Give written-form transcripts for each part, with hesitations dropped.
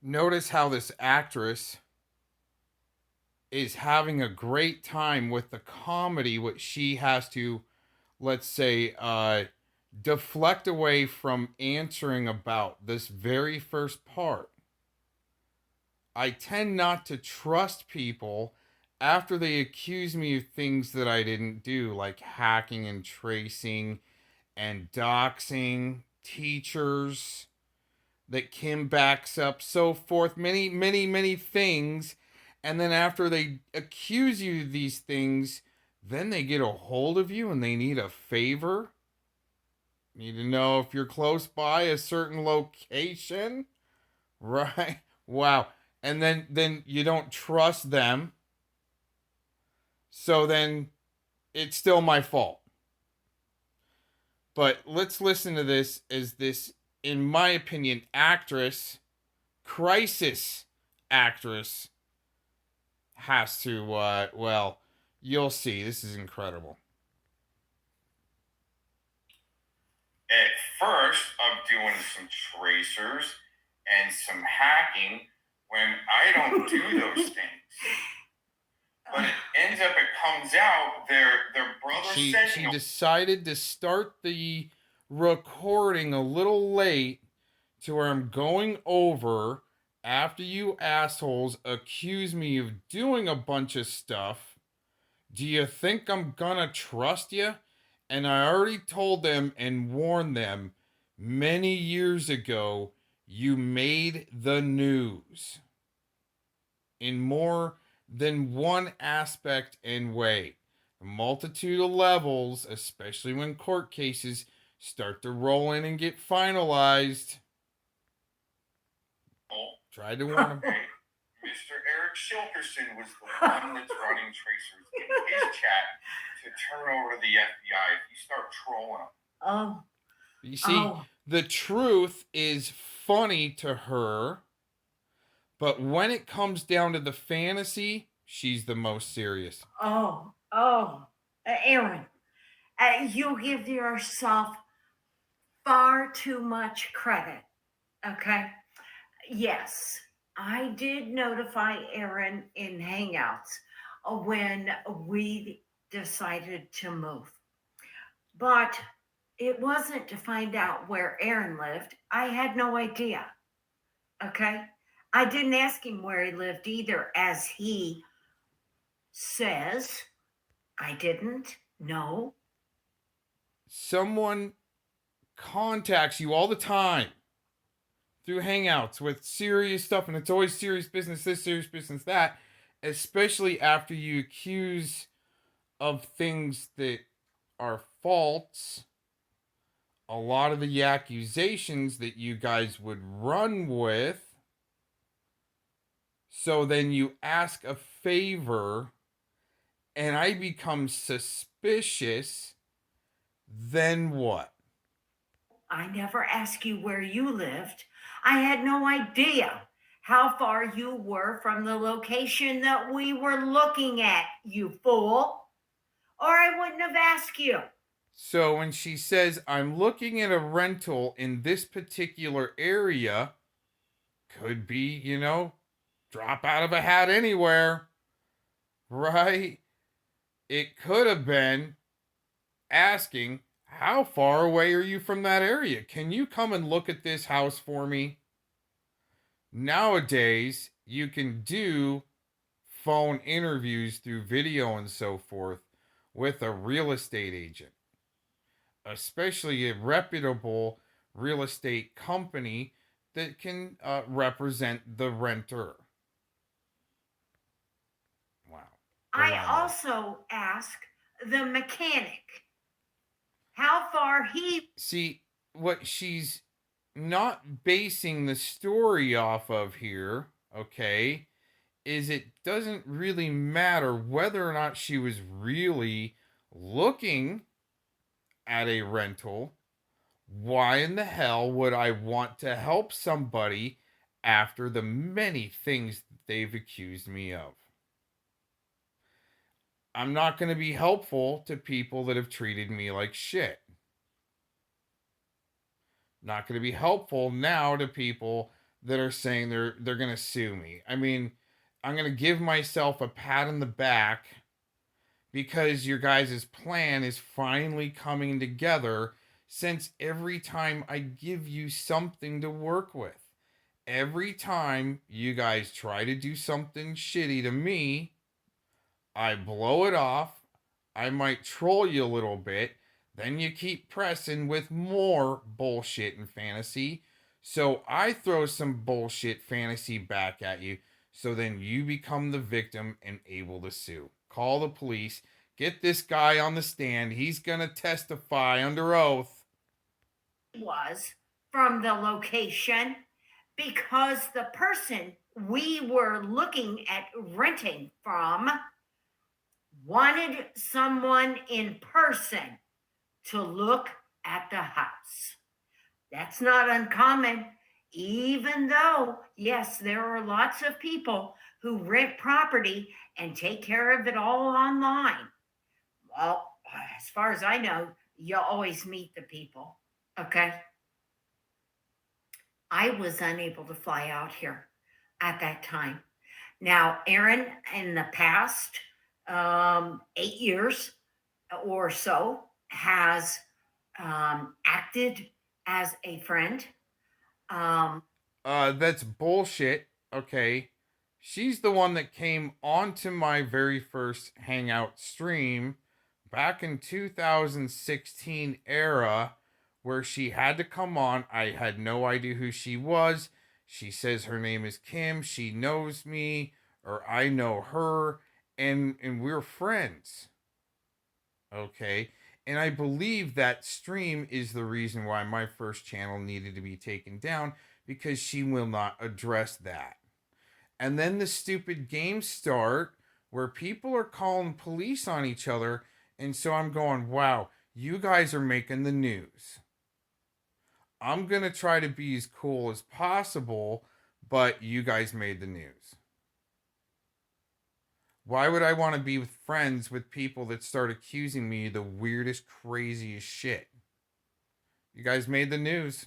Notice how this actress is having a great time with the comedy, which she has to, let's say, deflect away from answering about this very first part. I tend not to trust people after they accuse me of things that I didn't do, like hacking and tracing and doxing teachers that Kim backs up, so forth, many, many, many things. And then after they accuse you of these things, then they get a hold of you and they need a favor. Need to know if you're close by a certain location, right? Wow. And then you don't trust them. So then it's still my fault. But let's listen to this as this, in my opinion, actress, crisis actress, has to, well, you'll see. This is incredible. At first, I'm doing some tracers and some hacking when I don't do those things. But it ends up, it comes out, their brother She decided to start the recording a little late to where I'm going over after you assholes accuse me of doing a bunch of stuff. Do you think I'm gonna trust you? And I already told them and warned them many years ago you made the news in more than one aspect and way. A multitude of levels, especially when court cases start to roll in and get finalized. Tried to warn him. Hey, Mr. Eric Shilkerson was the one that's running tracers in his chat to turn over to the FBI if you start trolling them. Oh. You see, the truth is funny to her, but when it comes down to the fantasy, she's the most serious. Aaron, you give yourself far too much credit. Okay. Yes, I did notify Aaron in Hangouts when we decided to move. But it wasn't to find out where Aaron lived. I had no idea. Okay. I didn't ask him where he lived either, as he says. I didn't. No. Someone contacts you all the time through Hangouts with serious stuff, and it's always serious business this, serious business that, especially after you accuse of things that are false. A lot of the accusations that you guys would run with. So then you ask a favor, and I become suspicious. Then what? I never asked you where you lived. I had no idea how far you were from the location that we were looking at, you fool. Or I wouldn't have asked you. So when she says, I'm looking at a rental in this particular area, could be, drop out of a hat anywhere, right? It could have been asking, how far away are you from that area? Can you come and look at this house for me? Nowadays, you can do phone interviews through video and so forth with a real estate agent, especially a reputable real estate company that can represent the renter. Wow. I also ask the mechanic how far he. See, what she's not basing the story off of here, okay, is it doesn't really matter whether or not she was really looking at a rental. Why in the hell would I want to help somebody after the many things they've accused me of? I'm not going to be helpful to people that have treated me like shit. Not going to be helpful now to people that are saying they're gonna sue me. I mean, I'm gonna give myself a pat on the back because your guys' plan is finally coming together, since every time I give you something to work with, every time you guys try to do something shitty to me, I blow it off. I might troll you a little bit. Then you keep pressing with more bullshit and fantasy. So I throw some bullshit fantasy back at you. So then you become the victim and able to sue. Call the police. Get this guy on the stand. He's going to testify under oath. Was from the location because the person we were looking at renting from wanted someone in person to look at the house. That's not uncommon, even though, yes, there are lots of people who rent property and take care of it all online. Well, as far as I know, you always meet the people. Okay. I was unable to fly out here at that time. Now, Aaron, in the past 8 years or so, has acted as a friend. Um, That's bullshit. Okay. She's the one that came onto my very first Hangout stream back in 2016 era, where she had to come on. I had no idea who she was. She says her name is Kim. She knows me, or I know her, and we're friends. Okay. And I believe that stream is the reason why my first channel needed to be taken down, because she will not address that. And then the stupid games start where people are calling police on each other. And so I'm going, wow, you guys are making the news. I'm going to try to be as cool as possible, but you guys made the news. Why would I want to be with friends with people that start accusing me of the weirdest, craziest shit? You guys made the news.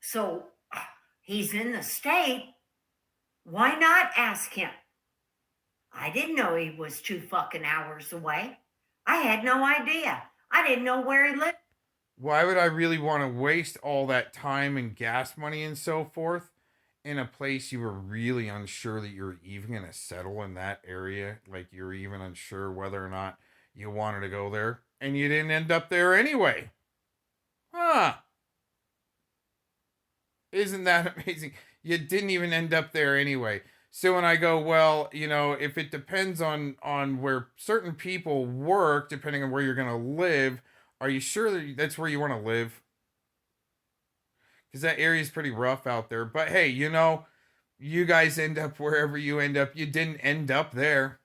so he's in the state. Why not ask him? I didn't know he was 2 fucking hours away. I had no idea. I didn't know where he lived. Why would I really want to waste all that time and gas money and so forth in a place you were really unsure that you're even going to settle in that area? Like you're even unsure whether or not you wanted to go there, and you didn't end up there anyway. Huh. Isn't that amazing? You didn't even end up there anyway. So when I go, well, if it depends on where certain people work, depending on where you're going to live, are you sure that that's where you want to live? Because that area is pretty rough out there. But hey, you guys end up wherever you end up. You didn't end up there.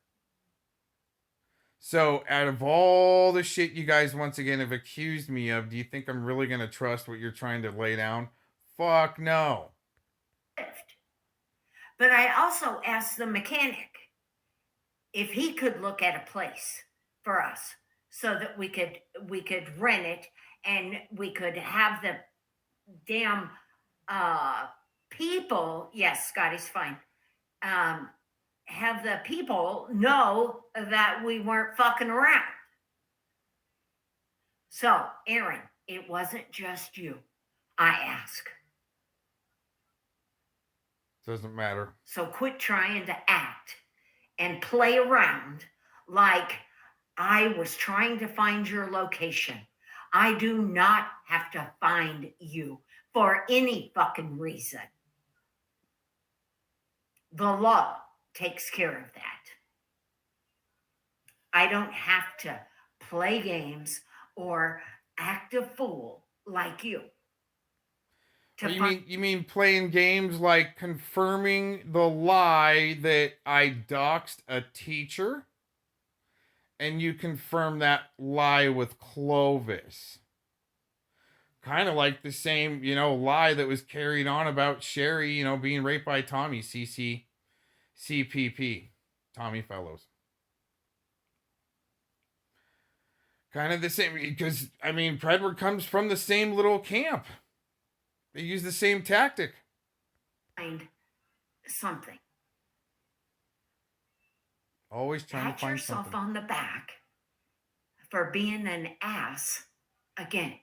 So, out of all the shit you guys once again have accused me of, do you think I'm really going to trust what you're trying to lay down? Fuck no. But I also asked the mechanic if he could look at a place for us so that we could rent it and we could have the damn people. Yes, Scotty's fine. Have the people know that we weren't fucking around. So, Aaron, it wasn't just you. I ask. Doesn't matter. So quit trying to act and play around like I was trying to find your location. I do not have to find you for any fucking reason. The law takes care of that. I don't have to play games or act a fool like you. You mean playing games like confirming the lie that I doxed a teacher? And you confirm that lie with Clovis. Kind of like the same, lie that was carried on about Sherry, being raped by Tommy, CPP, Tommy Fellows. Kind of the same, because, Predward comes from the same little camp. They use the same tactic. find something. Always trying to Pat find yourself something. on the back for being an ass again.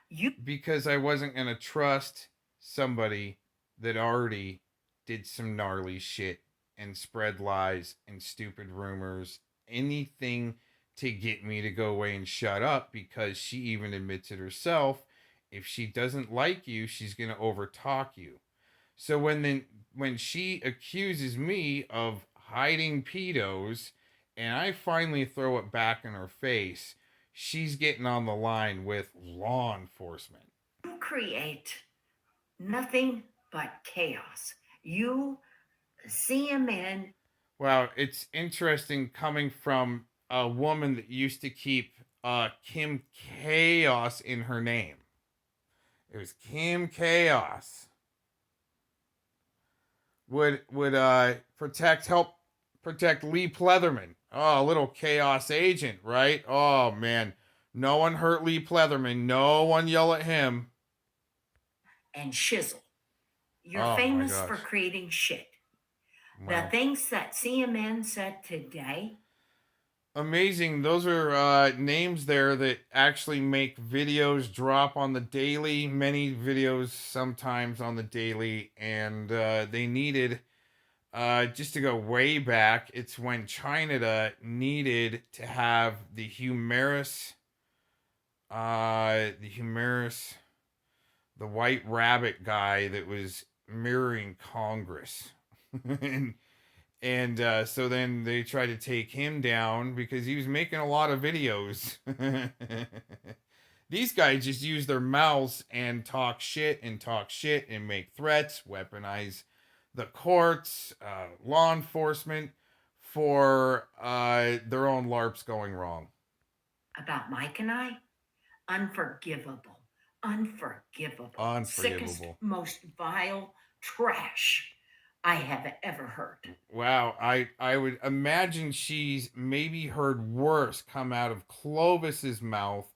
You Because I wasn't going to trust somebody that already did some gnarly shit and spread lies and stupid rumors, anything to get me to go away and shut up, because she even admits it herself. If she doesn't like you, she's going to overtalk you. So when she accuses me of hiding pedos and I finally throw it back in her face, she's getting on the line with law enforcement. create nothing but chaos. You see him in. Wow, it's interesting coming from a woman that used to keep Kim Chaos in her name. It was Kim Chaos. Would help protect Lee Pleatherman. Oh, a little chaos agent, right? Oh man. No one hurt Lee Pleatherman. No one yell at him. And shizzle. You're Oh my famous for gosh. creating shit. The Wow. things that CMN said today. Amazing. Those are names there that actually make videos drop on the daily, many videos sometimes on the daily, and they needed just to go way back. It's when China needed to have the the white rabbit guy that was mirroring Congress, and so then they tried to take him down because he was making a lot of videos. These guys just use their mouths and talk shit and make threats, weaponize the courts, law enforcement for their own LARPs going wrong. About Mike and I, unforgivable, unforgivable, sickest, Unforgivable. most vile trash I have ever heard. Wow, I would imagine she's maybe heard worse come out of Clovis's mouth,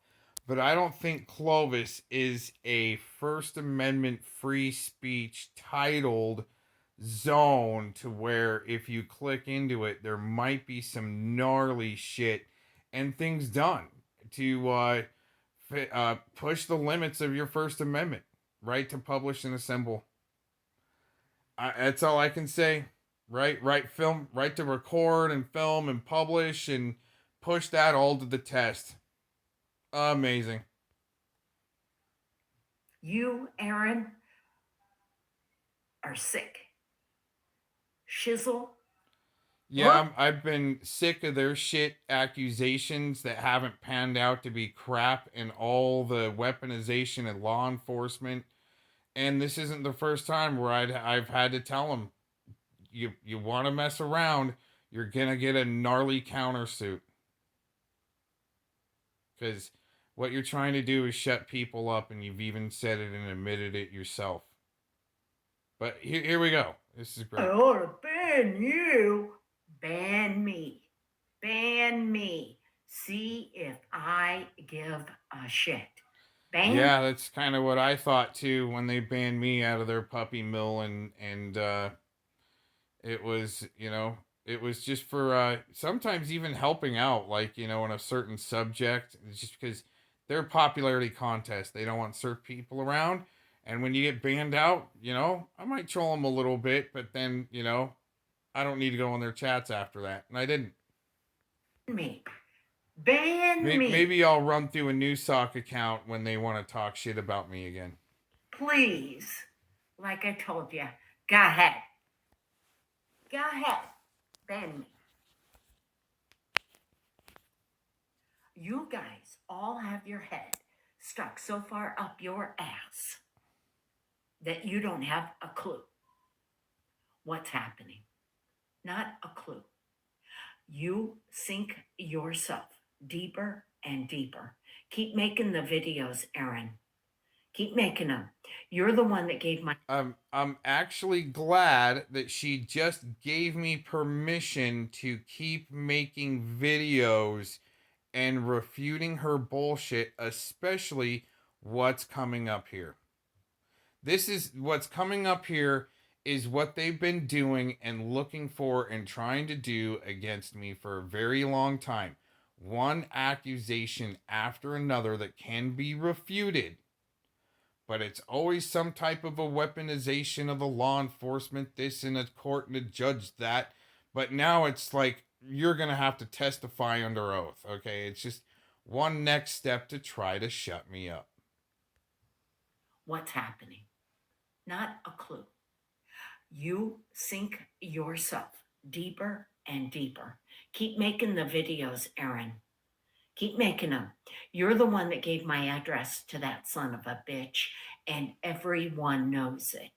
but I don't think Clovis is a First Amendment free speech titled zone to where if you click into it, there might be some gnarly shit and things done to push the limits of your First Amendment right to publish and assemble. That's all I can say. Right to record and film and publish and push that all to the test. Amazing. You, Aaron, are sick. Shizzle. Yeah, I've been sick of their shit accusations that haven't panned out to be crap, and all the weaponization and law enforcement. And this isn't the first time where I've had to tell them, you want to mess around, you're gonna get a gnarly countersuit. Because what you're trying to do is shut people up, and you've even said it and admitted it yourself. But here we go. This is great. I ought to ban you. Ban me. Ban me. See if I give a shit. Ban. Yeah, that's kind of what I thought too when they banned me out of their puppy mill, and it was, it was just for sometimes even helping out, like, in a certain subject. It's just because they're a popularity contest, they don't want certain people around, and when you get banned out, I might troll them a little bit, but then I don't need to go on their chats after that, and I didn't. Me. Ban me. Maybe I'll run through a news sock account when they want to talk shit about me again. Please. Like I told you, go ahead. Go ahead. Ban me. You guys all have your head stuck so far up your ass that you don't have a clue what's happening. Not a clue. You sink yourself deeper and deeper. Keep making the videos, Aaron. Keep making them. You're the one that gave my. I'm actually glad that she just gave me permission to keep making videos and refuting her bullshit, especially what's coming up here. This is what's coming up here is what they've been doing and looking for and trying to do against me for a very long time. One accusation after another that can be refuted, but it's always some type of a weaponization of the law enforcement, this and a court and a judge that. But now it's like you're going to have to testify under oath. Okay. It's just one next step to try to shut me up. What's happening? Not a clue. You sink yourself deeper and deeper. Keep making the videos, Aaron. Keep making them. You're the one that gave my address to that son of a bitch, and everyone knows it.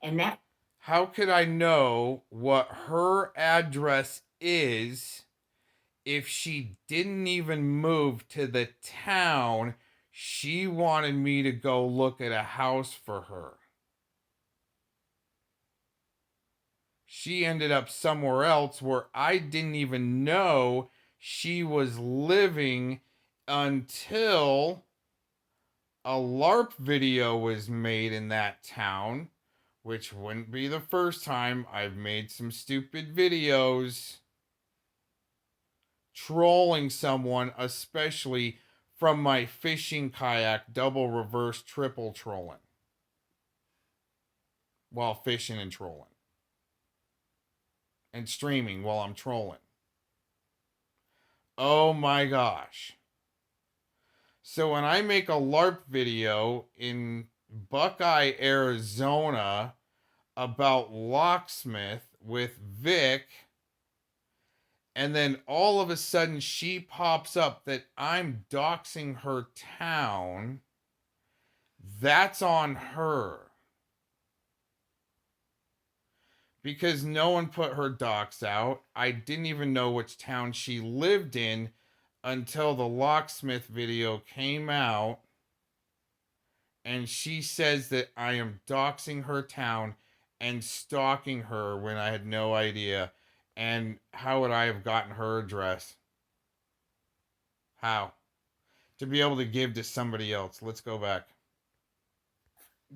And that. How could I know what her address is if she didn't even move to the town she wanted me to go look at a house for her? She ended up somewhere else where I didn't even know she was living until a LARP video was made in that town, which wouldn't be the first time I've made some stupid videos trolling someone, especially from my fishing kayak, double, reverse, triple trolling while fishing and trolling and streaming while I'm trolling. Oh my gosh. So when I make a LARP video in Buckeye, Arizona about locksmith with Vic, and then all of a sudden she pops up that I'm doxing her town, that's on her. Because no one put her docs out. I didn't even know which town she lived in until the locksmith video came out. And she says that I am doxing her town and stalking her when I had no idea. And how would I have gotten her address? How? To be able to give to somebody else. Let's go back.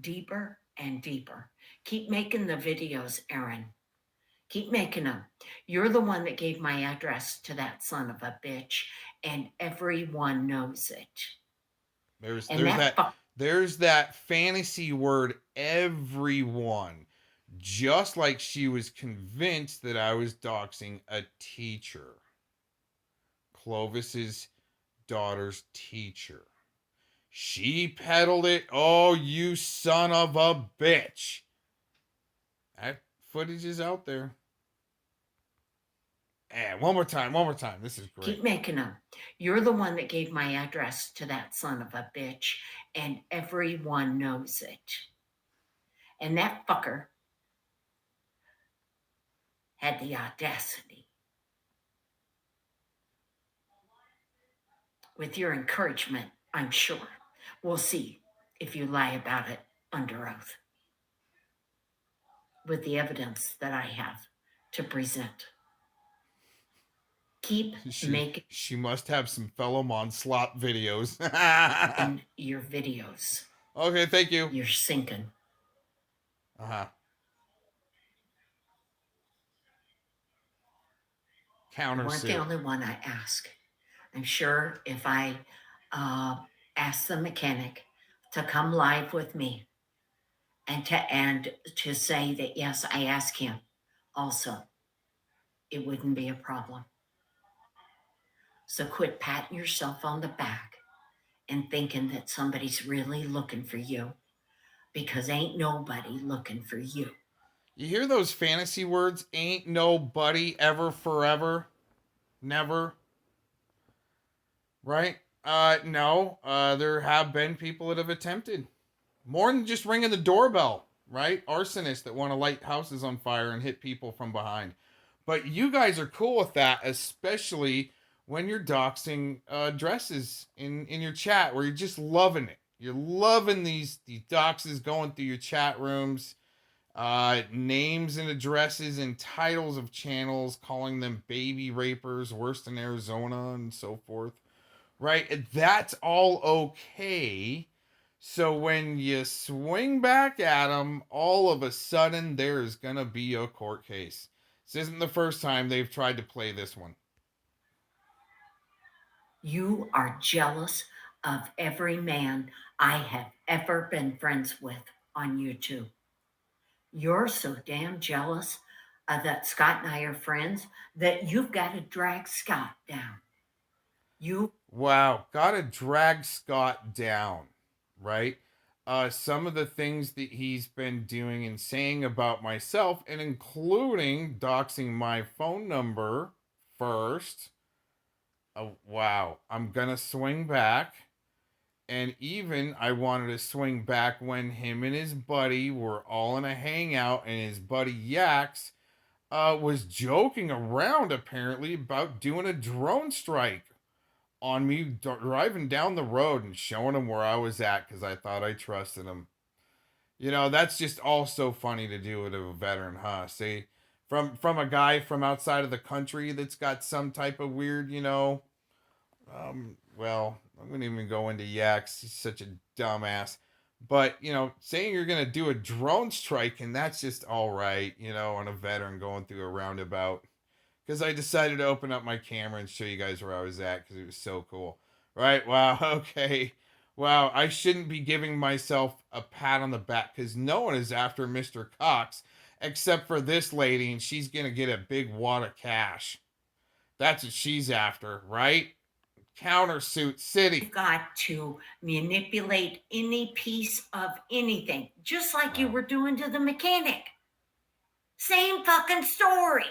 Deeper and deeper. Keep making the videos, Aaron. Keep making them. You're the one that gave my address to that son of a bitch, and everyone knows it. There's that fantasy word, everyone. Just like she was convinced that I was doxing a teacher. Clovis's daughter's teacher. She peddled it. Oh, you son of a bitch. That footage is out there. And one more time. This is great. Keep making them. You're the one that gave my address to that son of a bitch, and everyone knows it. And that fucker had the audacity. With your encouragement, I'm sure. We'll see if you lie about it under oath. With the evidence that I have to present. Keep making. She must have some fellow slot videos. In your videos. Okay, thank you. You're sinking. Counter. You weren't the only one I ask. I'm sure if I ask the mechanic to come live with me and to say that yes, I asked him also, it wouldn't be a problem. So quit patting yourself on the back and thinking that somebody's really looking for you, because ain't nobody looking for you. You hear those fantasy words? Ain't nobody ever, forever, never. Right? No. There have been people that have attempted more than just ringing the doorbell. Right? Arsonists that want to light houses on fire and hit people from behind. But you guys are cool with that, especially when you're doxing addresses in your chat, where you're just loving it. You're loving these doxes going through your chat rooms, names and addresses and titles of channels, calling them baby rapers, worst in Arizona, and so forth. Right? That's all okay, So when you swing back at them, all of a sudden there's gonna be a court case. This isn't the first time they've tried to play this one. You are jealous of every man I have ever been friends with on YouTube. You're so damn jealous that Scott and I are friends that you've got to drag Scott down. You Wow, gotta drag Scott down, right? Some of the things that he's been doing and saying about myself, and including doxing my phone number first. Wow, I'm gonna swing back. And even I wanted to swing back when him and his buddy were all in a hangout, and his buddy Yax was joking around apparently about doing a drone strike on me driving down the road and showing him where I was at because I thought I trusted him. You know, that's just all so funny to do with a veteran, huh? See, from a guy from outside of the country that's got some type of weird, well, I'm gonna even go into Yax. He's such a dumbass. But saying you're gonna do a drone strike and that's just all right, on a veteran going through a roundabout because I decided to open up my camera and show you guys where I was at because it was so cool. Right? Wow. Okay. Wow. I shouldn't be giving myself a pat on the back because no one is after Mr. Cox except for this lady, and she's going to get a big wad of cash. That's what she's after, right? Countersuit City. got to manipulate any piece of anything, just like you Wow. were doing to the mechanic. Same fucking story.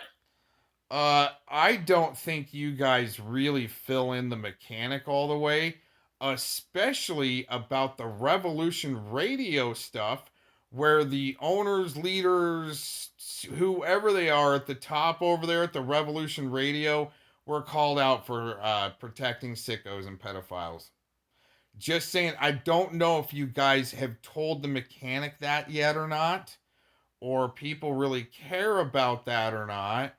I don't think you guys really fill in the mechanic all the way, especially about the Revolution Radio stuff, where the owners, leaders, whoever they are at the top over there at the Revolution Radio were called out for protecting sickos and pedophiles. Just saying, I don't know if you guys have told the mechanic that yet or not, or people really care about that or not,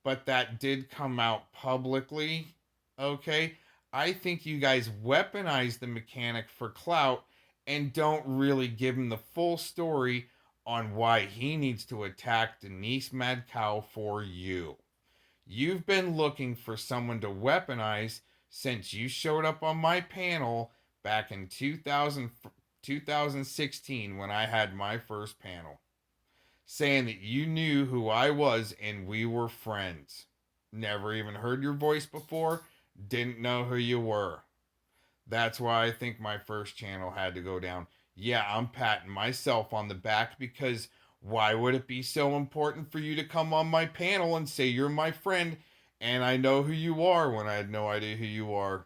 but that did come out publicly. Okay. I think you guys weaponize the mechanic for clout and don't really give him the full story on why he needs to attack Denise Madcow for you. You've been looking for someone to weaponize since you showed up on my panel back in 2016 when I had my first panel, saying that you knew who I was and we were friends. Never even heard your voice before, didn't know who you were. That's why I think my first channel had to go down. Yeah, I'm patting myself on the back because why would it be so important for you to come on my panel and say you're my friend and I know who you are when I had no idea who you are?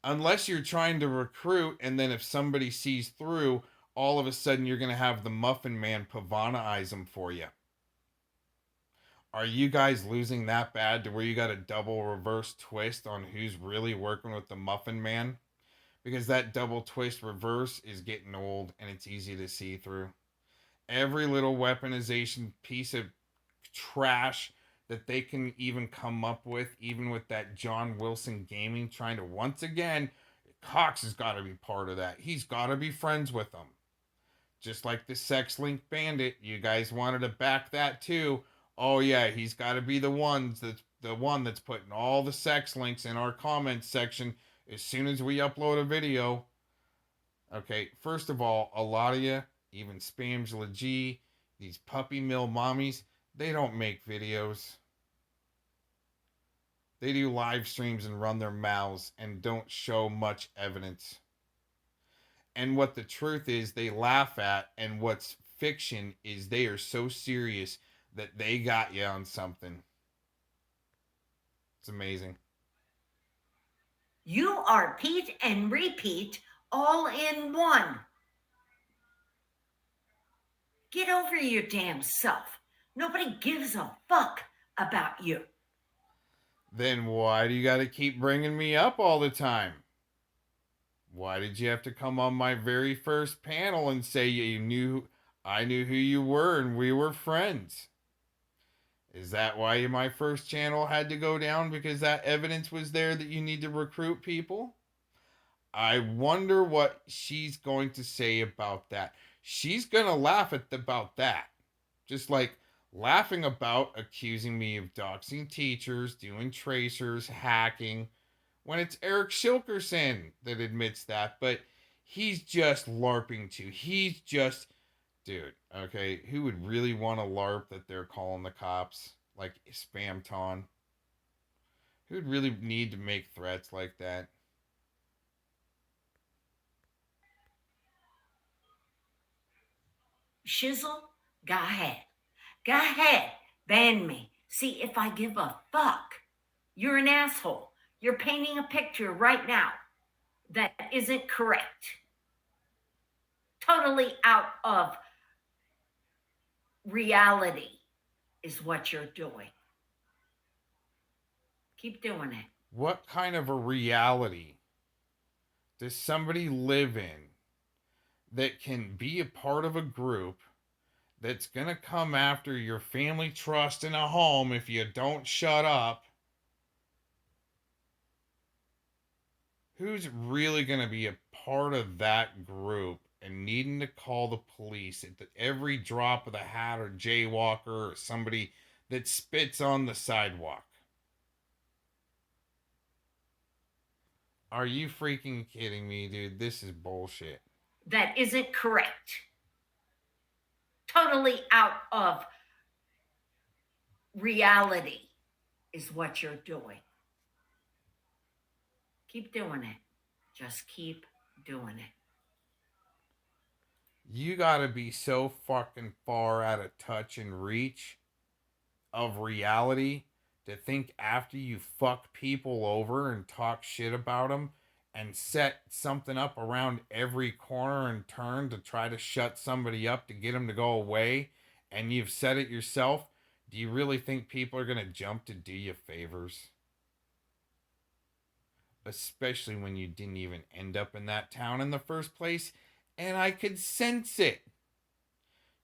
Unless you're trying to recruit, and then if somebody sees through, all of a sudden you're going to have the Muffin Man Pavana-ize them for you. Are you guys losing that bad to where you got a double reverse twist on who's really working with the Muffin Man? Because that double twist reverse is getting old and it's easy to see through. Every little weaponization piece of trash that they can even come up with, even with that John Wilson Gaming trying to once again, Cox has got to be part of that. He's got to be friends with them. Just like the Sex Link Bandit, you guys wanted to back that too. Oh yeah, he's got to be the one that's putting all the sex links in our comments section as soon as we upload a video. Okay, first of all, a lot of you, even Spamsula G, these puppy mill mommies, they don't make videos. They do live streams and run their mouths and don't show much evidence. And what the truth is, they laugh at, and what's fiction is they are so serious that they got you on something. It's amazing. You are Pete and repeat all in one. Get over your damn self. Nobody gives a fuck about you. Then why do you got to keep bringing me up all the time? Why did you have to come on my very first panel and say I knew who you were and we were friends? Is that why my first channel had to go down because that evidence was there that you need to recruit people? I wonder what she's going to say about that. She's going to laugh about that. Just like laughing about accusing me of doxing teachers, doing tracers, hacking, when it's Eric Shilkerson that admits that, but he's just LARPing too. He's just, dude, okay, who would really want to LARP that they're calling the cops? Like Spamton? Who'd really need to make threats like that? Shizzle, go ahead. Go ahead. Ban me. See if I give a fuck. You're an asshole. You're painting a picture right now that isn't correct. Totally out of reality is what you're doing. Keep doing it. What kind of a reality does somebody live in that can be a part of a group that's going to come after your family trust in a home if you don't shut up? Who's really going to be a part of that group and needing to call the police at every drop of the hat, or jaywalker, or somebody that spits on the sidewalk? Are you freaking kidding me, dude? This is bullshit. That isn't correct. Totally out of reality is what you're doing. Keep doing it. Just keep doing it. You gotta be so fucking far out of touch and reach of reality to think after you fuck people over and talk shit about them and set something up around every corner and turn to try to shut somebody up to get them to go away, and you've said it yourself. Do you really think people are gonna jump to do you favors? Especially when you didn't even end up in that town in the first place, and I could sense it.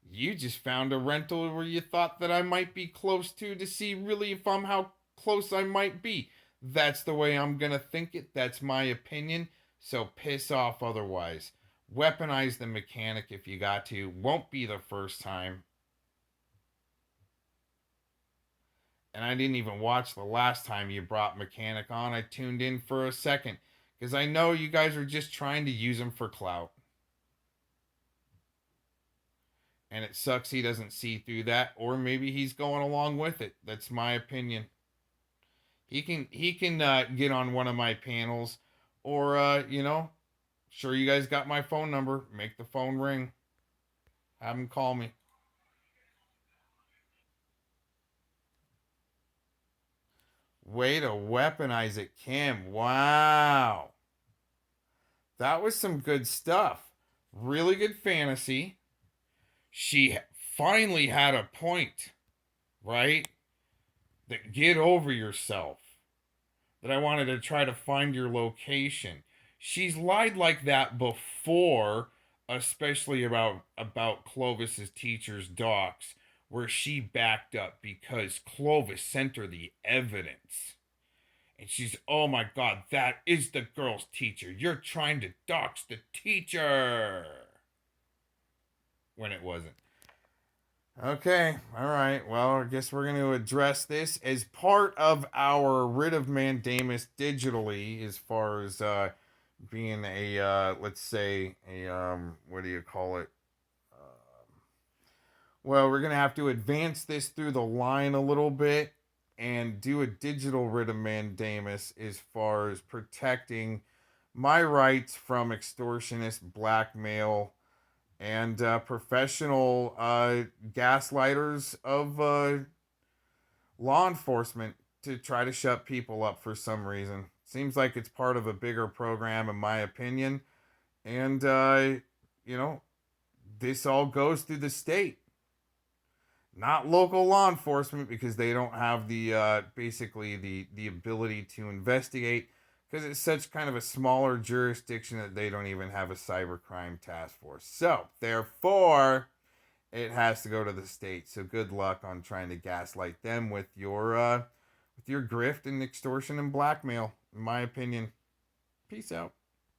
You just found a rental where you thought that I might be close to see really if I'm how close I might be. That's the way I'm gonna think it. That's my opinion. So piss off otherwise. Weaponize the mechanic if you got to. Won't be the first time. And I didn't even watch the last time you brought mechanic on. I tuned in for a second because I know you guys are just trying to use him for clout. And it sucks he doesn't see through that, or maybe he's going along with it. That's my opinion. He can get on one of my panels, or sure, you guys got my phone number. Make the phone ring. Have him call me. Way to weaponize it, Kim. Wow, that was some good stuff. Really good fantasy. She finally had a point, right? That get over yourself. That I wanted to try to find your location. She's lied like that before, especially about Clovis's teacher's docs, where she backed up because Clovis sent her the evidence. And she's, oh my god, that is the girl's teacher. You're trying to dox the teacher. When it wasn't. Okay, all right. Well, I guess we're going to address this as part of our Writ of Mandamus digitally, as far as being a, let's say, a, what do you call it? Well, we're going to have to advance this through the line a little bit and do a digital Writ of Mandamus as far as protecting my rights from extortionist blackmail and professional gaslighters of law enforcement to try to shut people up for some reason. Seems like it's part of a bigger program, in my opinion. And, you know, this all goes through the state, not local law enforcement, because they don't have the basically the ability to investigate, because it's such kind of a smaller jurisdiction that they don't even have a cybercrime task force. So therefore, it has to go to the state. So good luck on trying to gaslight them with your grift and extortion and blackmail, in my opinion. Peace out.